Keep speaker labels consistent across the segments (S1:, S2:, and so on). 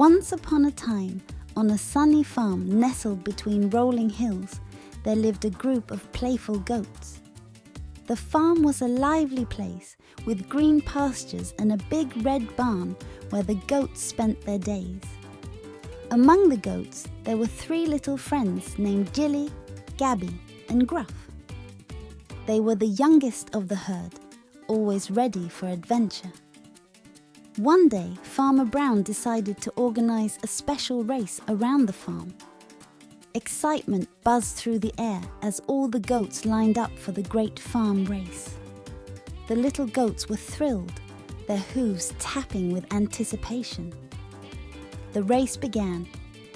S1: Once upon a time, on a sunny farm nestled between rolling hills, there lived a group of playful goats. The farm was a lively place with green pastures and a big red barn where the goats spent their days. Among the goats, there were 3 little friends named Gilly, Gabby, and Gruff. They were the youngest of the herd, always ready for adventure. One day, Farmer Brown decided to organize a special race around the farm. Excitement buzzed through the air as all the goats lined up for the great farm race. The little goats were thrilled, their hooves tapping with anticipation. The race began,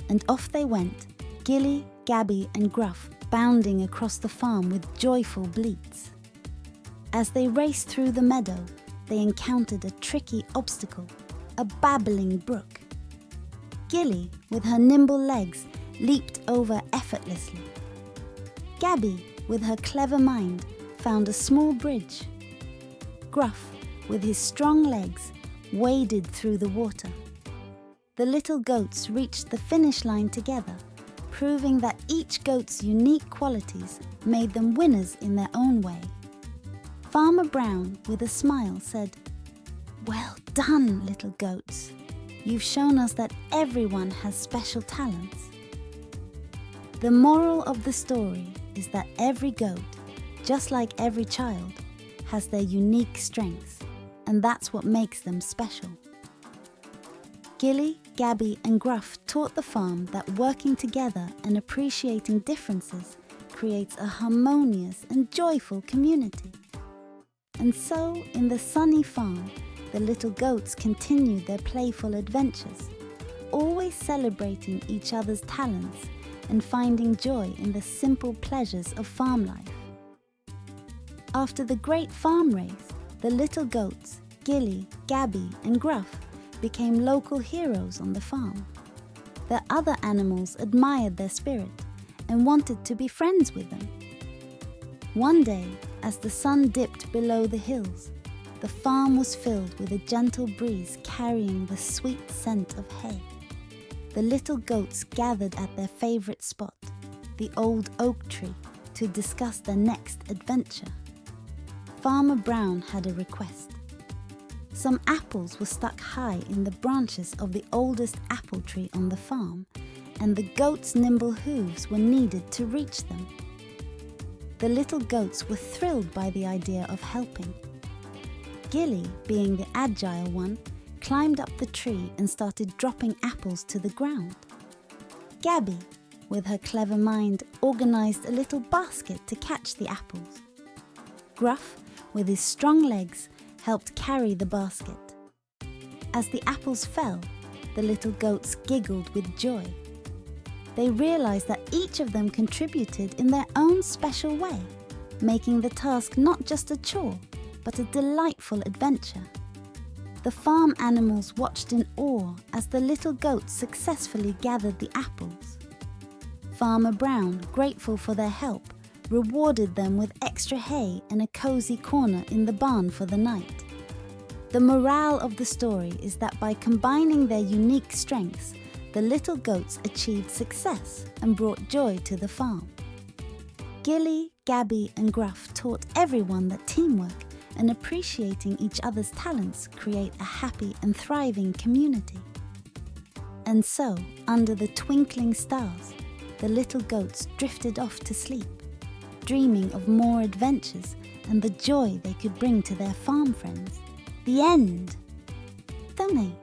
S1: and off they went, Gilly, Gabby, and Gruff bounding across the farm with joyful bleats. As they raced through the meadow, they encountered a tricky obstacle, a babbling brook. Gilly, with her nimble legs, leaped over effortlessly. Gabby, with her clever mind, found a small bridge. Gruff, with his strong legs, waded through the water. The little goats reached the finish line together, proving that each goat's unique qualities made them winners in their own way. Farmer Brown, with a smile, said, "Well done, little goats. You've shown us that everyone has special talents." The moral of the story is that every goat, just like every child, has their unique strengths, and that's what makes them special. Gilly, Gabby, and Gruff taught the farm that working together and appreciating differences creates a harmonious and joyful community. And so, in the sunny farm, the little goats continued their playful adventures, always celebrating each other's talents and finding joy in the simple pleasures of farm life. After the great farm race, the little goats, Gilly, Gabby, and Gruff, became local heroes on the farm. The other animals admired their spirit and wanted to be friends with them. One day, as the sun dipped below the hills, the farm was filled with a gentle breeze carrying the sweet scent of hay. The little goats gathered at their favorite spot, the old oak tree, to discuss their next adventure. Farmer Brown had a request. Some apples were stuck high in the branches of the oldest apple tree on the farm, and the goats' nimble hooves were needed to reach them. The little goats were thrilled by the idea of helping. Gilly, being the agile one, climbed up the tree and started dropping apples to the ground. Gabby, with her clever mind, organized a little basket to catch the apples. Gruff, with his strong legs, helped carry the basket. As the apples fell, the little goats giggled with joy. They realized that each of them contributed in their own special way, making the task not just a chore, but a delightful adventure. The farm animals watched in awe as the little goats successfully gathered the apples. Farmer Brown, grateful for their help, rewarded them with extra hay and a cozy corner in the barn for the night. The morale of the story is that by combining their unique strengths, the little goats achieved success and brought joy to the farm. Gilly, Gabby, and Gruff taught everyone that teamwork and appreciating each other's talents create a happy and thriving community. And so, under the twinkling stars, the little goats drifted off to sleep, dreaming of more adventures and the joy they could bring to their farm friends. The end. Donate.